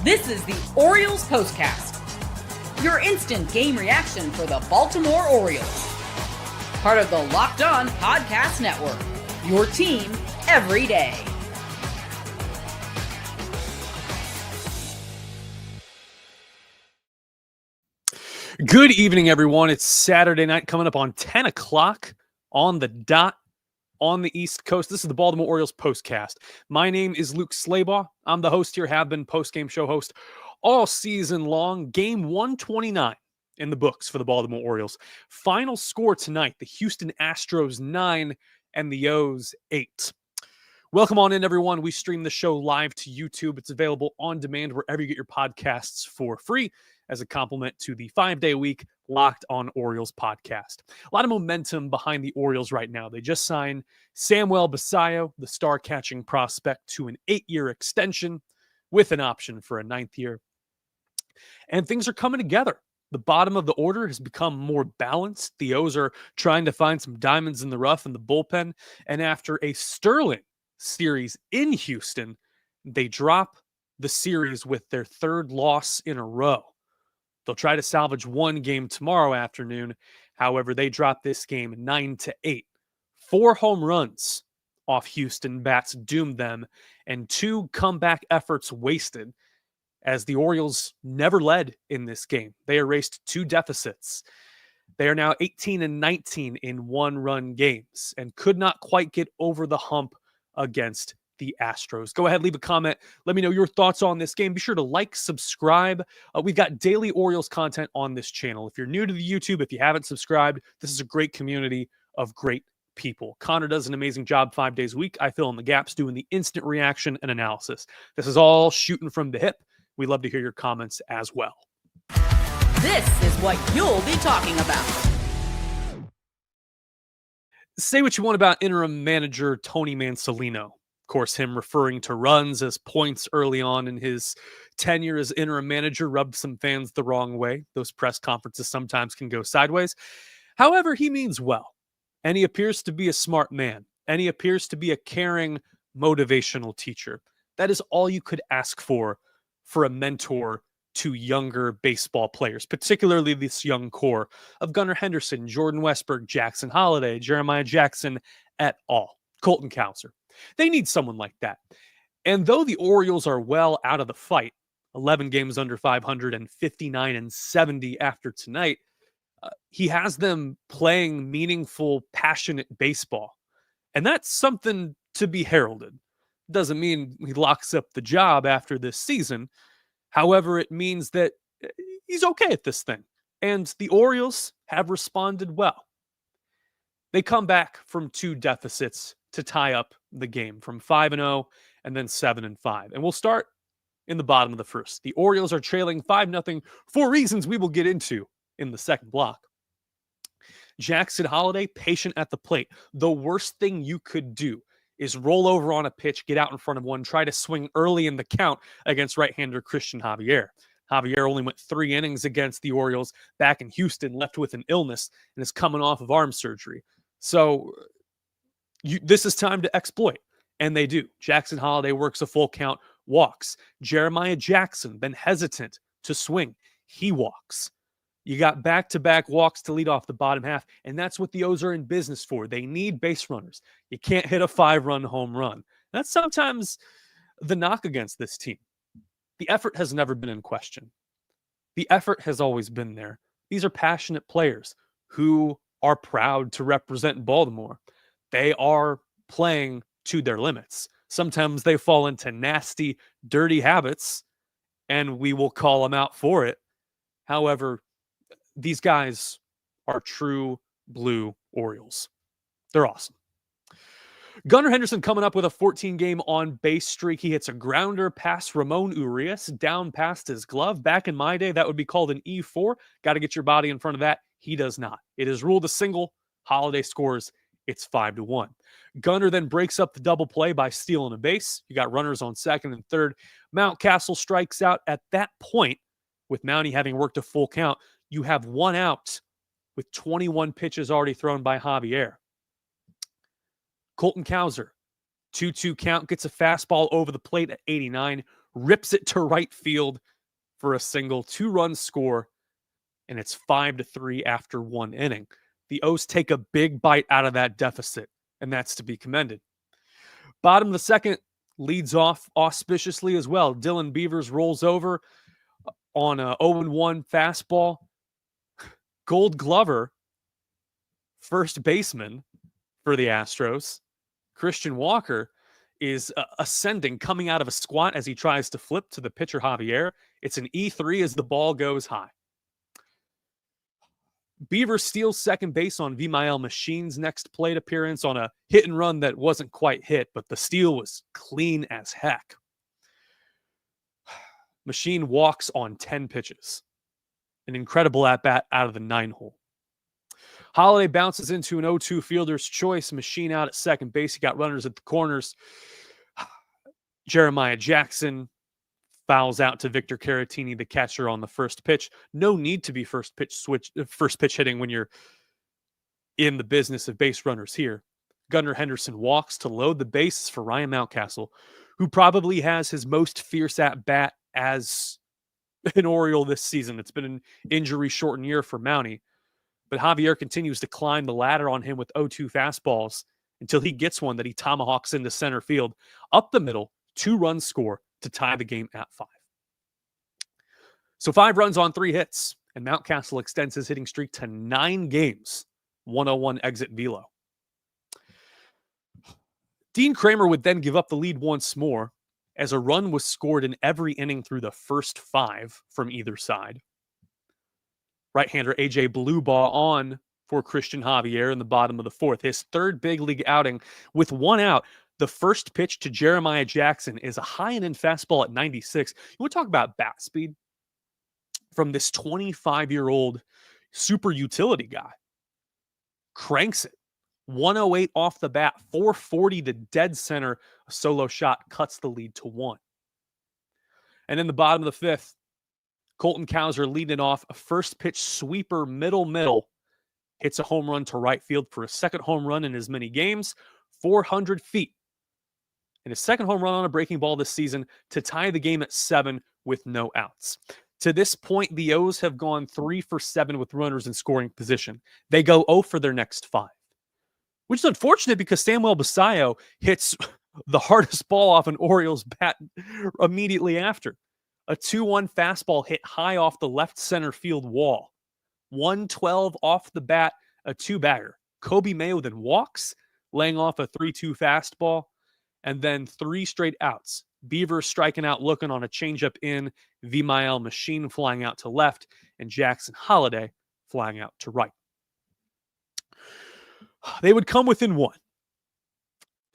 This is the Orioles Postcast, your instant game reaction for the Baltimore Orioles. Part of the Locked On Podcast Network, your team every day. Good evening, everyone. It's Saturday night coming up on 10 o'clock on the dot on the East Coast. This is the Baltimore Orioles Postcast. My name is Luke Slabaugh. I'm the host here, have been post-game show host all season long. Game 129 in the books for the Baltimore Orioles. Final score tonight, the Houston Astros 9 and the O's 8. Welcome on in, everyone. We stream the show live to YouTube. It's available on demand wherever you get your podcasts for free as a compliment to the 5-day-a-week Locked On Orioles podcast. A lot of momentum behind the Orioles right now. They just signed Samuel Basallo, the star-catching prospect, to an 8-year extension with an option for a 9th year. And things are coming together. The bottom of the order has become more balanced. The O's are trying to find some diamonds in the rough in the bullpen. And after a sterling series in Houston, they drop the series with their third loss in a row. They'll try to salvage one game tomorrow afternoon. However, they drop this game 9-8. 4 home runs off Houston bats doomed them, and 2 comeback efforts wasted as the Orioles never led in this game. They erased 2 deficits. They are now 18-19 in one-run games and could not quite get over the hump against the Astros. Go ahead, leave a comment. Let me know your thoughts on this game. Be sure to like, subscribe. We've got daily Orioles content on this channel. If you're new to the YouTube, if you haven't subscribed, this is a great community of great people. Connor does an amazing job 5 days a week. I fill in the gaps doing the instant reaction and analysis. This is all shooting from the hip. We love to hear your comments as well. This is what you'll be talking about. Say what you want about interim manager Tony Mansolino. Of course, him referring to runs as points early on in his tenure as interim manager rubbed some fans the wrong way. Those press conferences sometimes can go sideways. However, he means well, and he appears to be a smart man, and he appears to be a caring, motivational teacher. That is all you could ask for a mentor to younger baseball players, particularly this young core of Gunnar Henderson, Jordan Westburg, Jackson Holliday, Jeremiah Jackson, et al. Colton Cowser. They need someone like that. And though the Orioles are well out of the fight, 11 games under 500 and 59-70 after tonight, he has them playing meaningful, passionate baseball. And that's something to be heralded. Doesn't mean he locks up the job after this season. However, it means that he's okay at this thing. And the Orioles have responded well. They come back from 2 deficits to tie up the game from 5-0 and then 7-5. And we'll start in the bottom of the first. The Orioles are trailing 5-0 for reasons we will get into in the second block. Jackson Holliday, patient at the plate. The worst thing you could do is roll over on a pitch, get out in front of one, try to swing early in the count against right-hander Christian Javier. Javier only went 3 innings against the Orioles back in Houston, left with an illness, and is coming off of arm surgery. So this is time to exploit, and they do. Jackson Holliday works a full count, walks. Jeremiah Jackson, been hesitant to swing. He walks. You got back-to-back walks to lead off the bottom half, and that's what the O's are in business for. They need base runners. You can't hit a 5-run home run. That's sometimes the knock against this team. The effort has never been in question. The effort has always been there. These are passionate players who are proud to represent Baltimore. They are playing to their limits. Sometimes they fall into nasty, dirty habits, and we will call them out for it. However, these guys are true blue Orioles. They're awesome. Gunnar Henderson coming up with a 14-game on-base streak. He hits a grounder past Ramon Urias, down past his glove. Back in my day, that would be called an E4. Got to get your body in front of that. He does not. It is ruled a single. Holliday scores. It's 5-1. Gunnar then breaks up the double play by stealing a base. You got runners on second and third. Mountcastle strikes out. At that point, with Mountie having worked a full count, you have 1 out with 21 pitches already thrown by Javier. Colton Cowser, 2-2 count, gets a fastball over the plate at 89, rips it to right field for a single, 2-run score, and it's 5-3 after 1 inning. The O's take a big bite out of that deficit, and that's to be commended. Bottom of the second leads off auspiciously as well. Dylan Beavers rolls over on a 0-1 fastball. Gold Glover, first baseman for the Astros, Christian Walker, is ascending, coming out of a squat as he tries to flip to the pitcher Javier. It's an E3 as the ball goes high. Beaver steals second base on Vimael Machine's next plate appearance on a hit and run that wasn't quite hit, but the steal was clean as heck. Machine walks on 10 pitches. An incredible at-bat out of the 9-hole. Holiday bounces into an 0-2 fielder's choice. Machine out at second base. He got runners at the corners. Jeremiah Jackson fouls out to Victor Caratini, the catcher, on the first pitch. No need to be first pitch hitting when you're in the business of base runners here. Gunnar Henderson walks to load the bases for Ryan Mountcastle, who probably has his most fierce at bat as an Oriole this season. It's been an injury-shortened year for Mountie. But Javier continues to climb the ladder on him with 0-2 fastballs until he gets one that he tomahawks into center field. Up the middle, 2-run score to tie the game at 5. So 5 runs on 3 hits, and Mountcastle extends his hitting streak to 9 games. 101 exit velo. Dean Kramer would then give up the lead once more, as a run was scored in every inning through the first 5 from either side. Right-hander A.J. Bluebaugh on for Christian Javier in the bottom of the 4th. His third big league outing with 1 out. The first pitch to Jeremiah Jackson is a high-and-in fastball at 96. You want to talk about bat speed from this 25-year-old super utility guy. Cranks it. 108 off the bat, 440 to dead center. A solo shot cuts the lead to 1. And in the bottom of the 5th, Colton Cowser leading off a first pitch sweeper middle, hits a home run to right field for a second home run in as many games, 400 feet. And his second home run on a breaking ball this season to tie the game at 7 with no outs. To this point, the O's have gone 3 for 7 with runners in scoring position. They go 0 for their next 5, which is unfortunate because Samuel Basayo hits the hardest ball off an Orioles bat immediately after. A 2-1 fastball hit high off the left center field wall. 112 off the bat, a 2-bagger. Kobe Mayo then walks, laying off a 3-2 fastball, and then 3 straight outs. Beaver striking out looking on a changeup in, Vimael Machine flying out to left, and Jackson Holiday flying out to right. They would come within 1.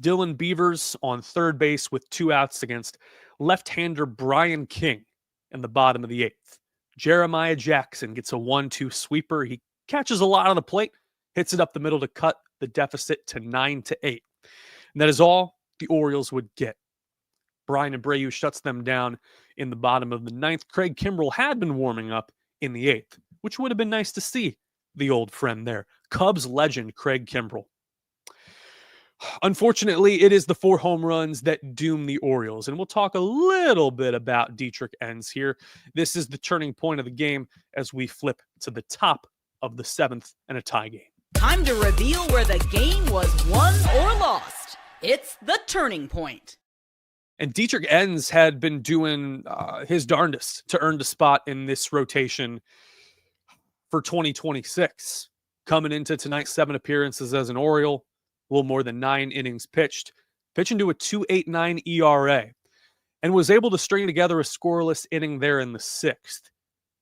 Dylan Beavers on third base with 2 outs against left-hander Brian King in the bottom of the 8th. Jeremiah Jackson gets a 1-2 sweeper. He catches a lot on the plate, hits it up the middle to cut the deficit to 9-8. And that is all the Orioles would get. Brian Abreu shuts them down in the bottom of the 9th. Craig Kimbrell had been warming up in the 8th, which would have been nice to see the old friend there. Cubs legend Craig Kimbrell. Unfortunately, it is the 4 home runs that doom the Orioles, and we'll talk a little bit about Dietrich Enns here. This is the turning point of the game as we flip to the top of the 7th and a tie game. Time to reveal where the game was won or lost. It's the turning point. And Dietrich Enns had been doing his darndest to earn the spot in this rotation for 2026. Coming into tonight's 7 appearances as an Oriole, a little more than 9 innings pitched, pitching to a 2.89 ERA, and was able to string together a scoreless inning there in the 6th.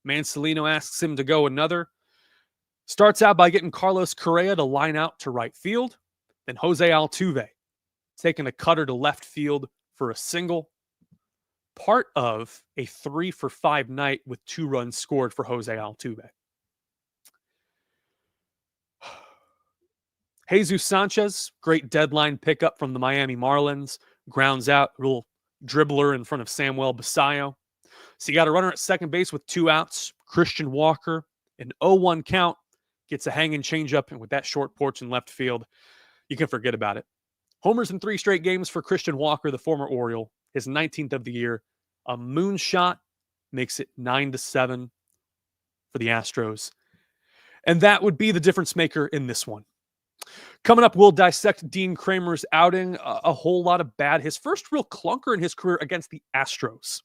Mansolino asks him to go another. Starts out by getting Carlos Correa to line out to right field. Then Jose Altuve taking a cutter to left field for a single. Part of a 3 for 5 night with 2 runs scored for Jose Altuve. Jesus Sanchez, great deadline pickup from the Miami Marlins. Grounds out, a little dribbler in front of Samuel Basayo. So you got a runner at second base with 2 outs. Christian Walker, an 0-1 count, gets a hanging changeup, and with that short porch in left field, you can forget about it. Homers in 3 straight games for Christian Walker, the former Oriole, his 19th of the year, A moonshot makes it 9-7 for the Astros. And that would be the difference maker in this one. Coming up, we'll dissect Dean Kramer's outing. A whole lot of bad. His first real clunker in his career against the Astros.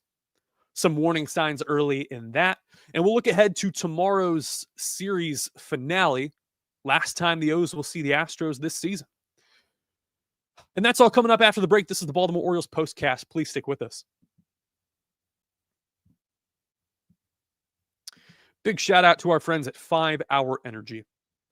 Some warning signs early in that. And we'll look ahead to tomorrow's series finale. Last time the O's will see the Astros this season. And that's all coming up after the break. This is the Baltimore Orioles postcast. Please stick with us. Big shout out to our friends at 5 Hour Energy.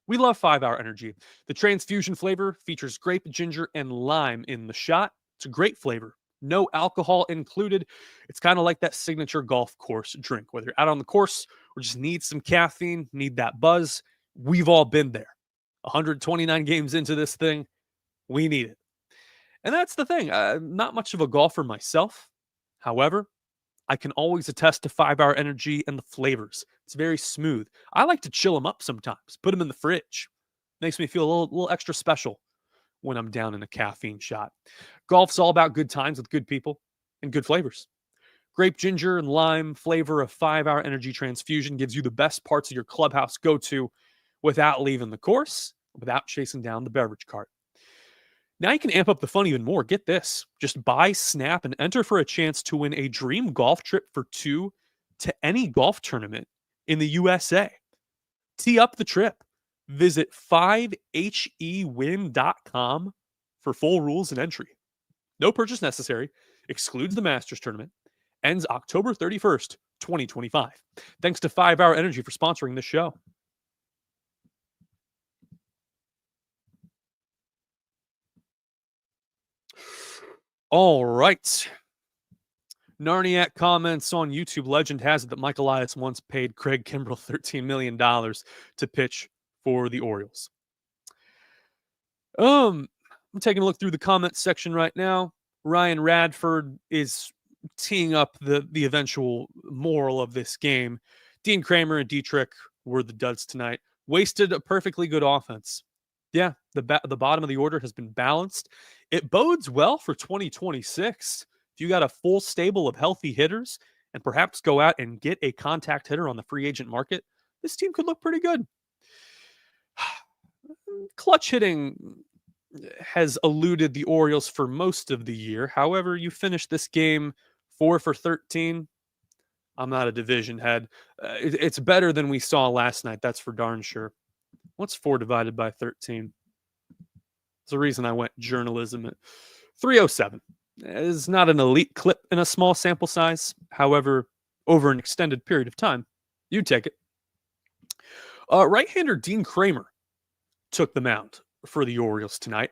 We love 5 Hour Energy. The transfusion flavor features grape, ginger, and lime in the shot. It's a great flavor. No alcohol included. It's kind of like that signature golf course drink. Whether you're out on the course or just need some caffeine, need that buzz, we've all been there. 129 games into this thing, we need it. And that's the thing. Not much of a golfer myself. However, I can always attest to 5 Hour Energy and the flavors. It's very smooth. I like to chill them up sometimes, put them in the fridge. Makes me feel a little extra special when I'm down in a caffeine shot. Golf's all about good times with good people and good flavors. Grape, ginger, and lime flavor of 5 Hour Energy Transfusion gives you the best parts of your clubhouse go-to without leaving the course, without chasing down the beverage cart. Now you can amp up the fun even more. Get this. Just buy, snap, and enter for a chance to win a dream golf trip for 2 to any golf tournament in the USA. Tee up the trip. Visit 5hewin.com for full rules and entry. No purchase necessary. Excludes the Masters tournament. Ends October 31st, 2025. Thanks to 5 Hour Energy for sponsoring this show. All right. Narniak comments on YouTube. Legend has it that Mike Elias once paid Craig Kimbrell $13 million to pitch for the Orioles. I'm taking a look through the comments section right now. Ryan Radford is teeing up the eventual moral of this game. Dean Kramer and Dietrich were the duds tonight. Wasted a perfectly good offense. Yeah, the bottom of the order has been balanced. It bodes well for 2026. If you got a full stable of healthy hitters and perhaps go out and get a contact hitter on the free agent market, this team could look pretty good. Clutch hitting has eluded the Orioles for most of the year. However, you finish this game 4 for 13. I'm not a division head. It's better than we saw last night. That's for darn sure. What's 4 divided by 13? There's a reason I went journalism at 307. It's not an elite clip in a small sample size. However, over an extended period of time, you take it. Right-hander Dean Kramer took the mound for the Orioles tonight.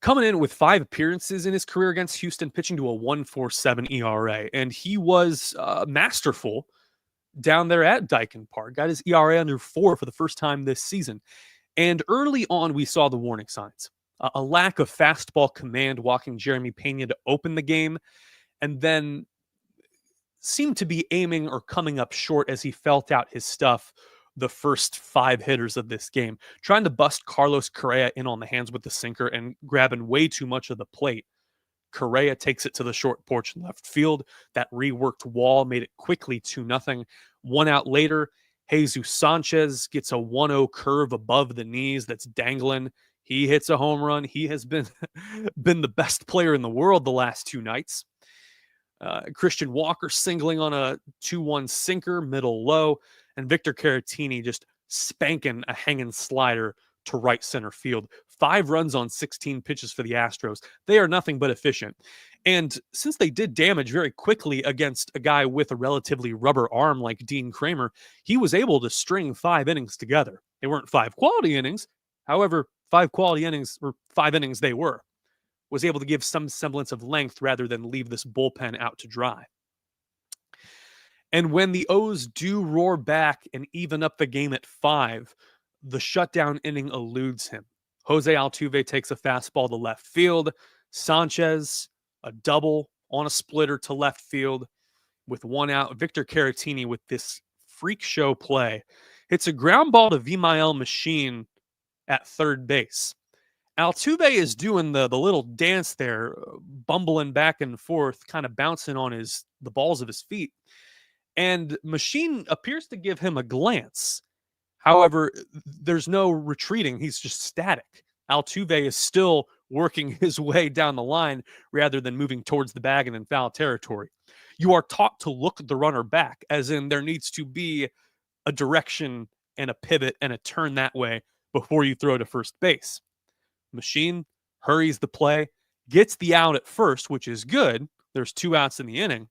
Coming in with 5 appearances in his career against Houston, pitching to a 1.47 ERA. And he was masterful down there at Dyken Park. Got his ERA under 4 for the first time this season. And early on, we saw the warning signs. A lack of fastball command, walking Jeremy Pena to open the game, and then seemed to be aiming or coming up short as he felt out his stuff the first 5 hitters of this game. Trying to bust Carlos Correa in on the hands with the sinker and grabbing way too much of the plate. Correa takes it to the short porch in left field. That reworked wall made it quickly 2-0. 1 out later, Jesus Sanchez gets a 1-0 curve above the knees that's dangling. He hits a home run. He has been the best player in the world the last 2 nights. Christian Walker singling on a 2-1 sinker, middle low, and Victor Caratini just spanking a hanging slider to right center field. 5 runs on 16 pitches for the Astros. They are nothing but efficient. And since they did damage very quickly against a guy with a relatively rubber arm like Dean Kramer, he was able to string 5 innings together. They weren't 5 quality innings. However, 5 quality innings, or 5 innings they were, was able to give some semblance of length rather than leave this bullpen out to dry. And when the O's do roar back and even up the game at 5, the shutdown inning eludes him. Jose Altuve takes a fastball to left field. Sanchez, a double on a splitter to left field with 1 out. Victor Caratini with this freak show play hits a ground ball to Vimael Machine at third base. Altuve is doing the little dance there, bumbling back and forth, kind of bouncing on the balls of his feet. And Machine appears to give him a glance. However, there's no retreating. He's just static. Altuve is still working his way down the line rather than moving towards the bag and in foul territory. You are taught to look the runner back, as in there needs to be a direction and a pivot and a turn that way before you throw to first base. Machine hurries the play, gets the out at first, which is good. There's 2 outs in the inning.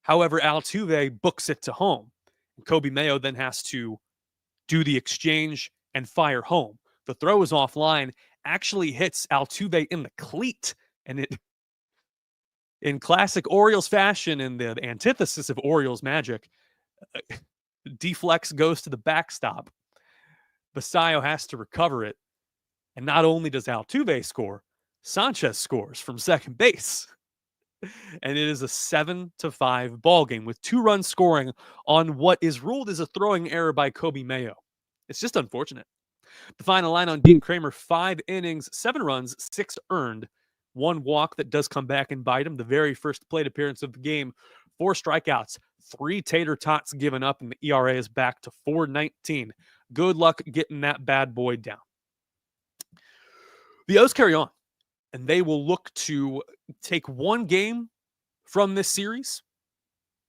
However, Altuve books it to home. And Kobe Mayo then has to do the exchange and fire home. The throw is offline, actually hits Altuve in the cleat, and it, in classic Orioles fashion, in the antithesis of Orioles magic, deflex goes to the backstop. Basayo has to recover it. And not only does Altuve score, Sanchez scores from second base. And it is a 7-5 ball game with 2 runs scoring on what is ruled as a throwing error by Kobe Mayo. It's just unfortunate. The final line on Dean Kramer: 5 innings, 7 runs, 6 earned, 1 walk that does come back and bite him. The very first plate appearance of the game, 4 strikeouts, 3 tater tots given up, and the ERA is back to 4.19. Good luck getting that bad boy down. The O's carry on, and they will look to take 1 game from this series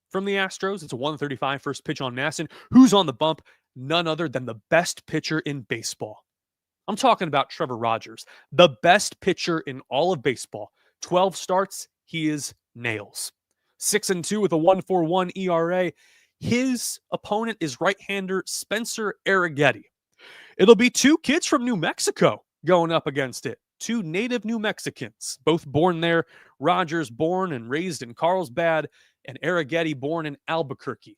from the Astros. It's a 1:35 first pitch on Masson. Who's on the bump? None other than the best pitcher in baseball. I'm talking about Trevor Rogers, the best pitcher in all of baseball. 12 starts, he is nails. 6-2 with a 1.41 ERA. His opponent is right-hander Spencer Arrighetti. It'll be 2 kids from New Mexico going up against it. 2 native New Mexicans, both born there. Rogers born and raised in Carlsbad, and Arrighetti born in Albuquerque.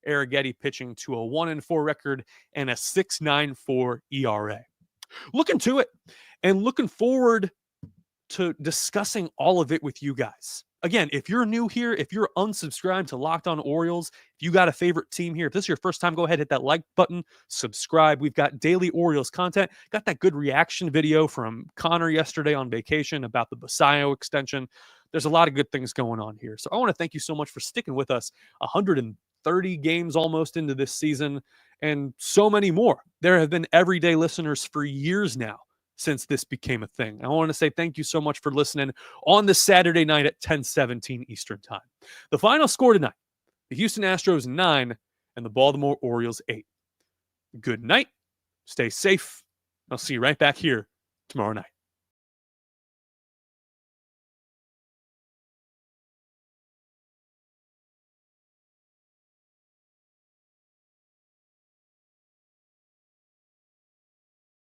Arrighetti pitching to a 1-4 record and a 6.94 ERA. Looking to it and looking forward to discussing all of it with you guys. Again, if you're new here, if you're unsubscribed to Locked On Orioles, if you got a favorite team here, if this is your first time, go ahead, hit that like button, subscribe. We've got daily Orioles content. Got that good reaction video from Connor yesterday on vacation about the Basayo extension. There's a lot of good things going on here. So I want to thank you so much for sticking with us. 130 games almost into this season, and so many more. There have been everyday listeners for years now since this became a thing. I want to say thank you so much for listening on this Saturday night at 10:17 Eastern Time. The final score tonight, the Houston Astros 9 and the Baltimore Orioles 8. Good night. Stay safe. I'll see you right back here tomorrow night.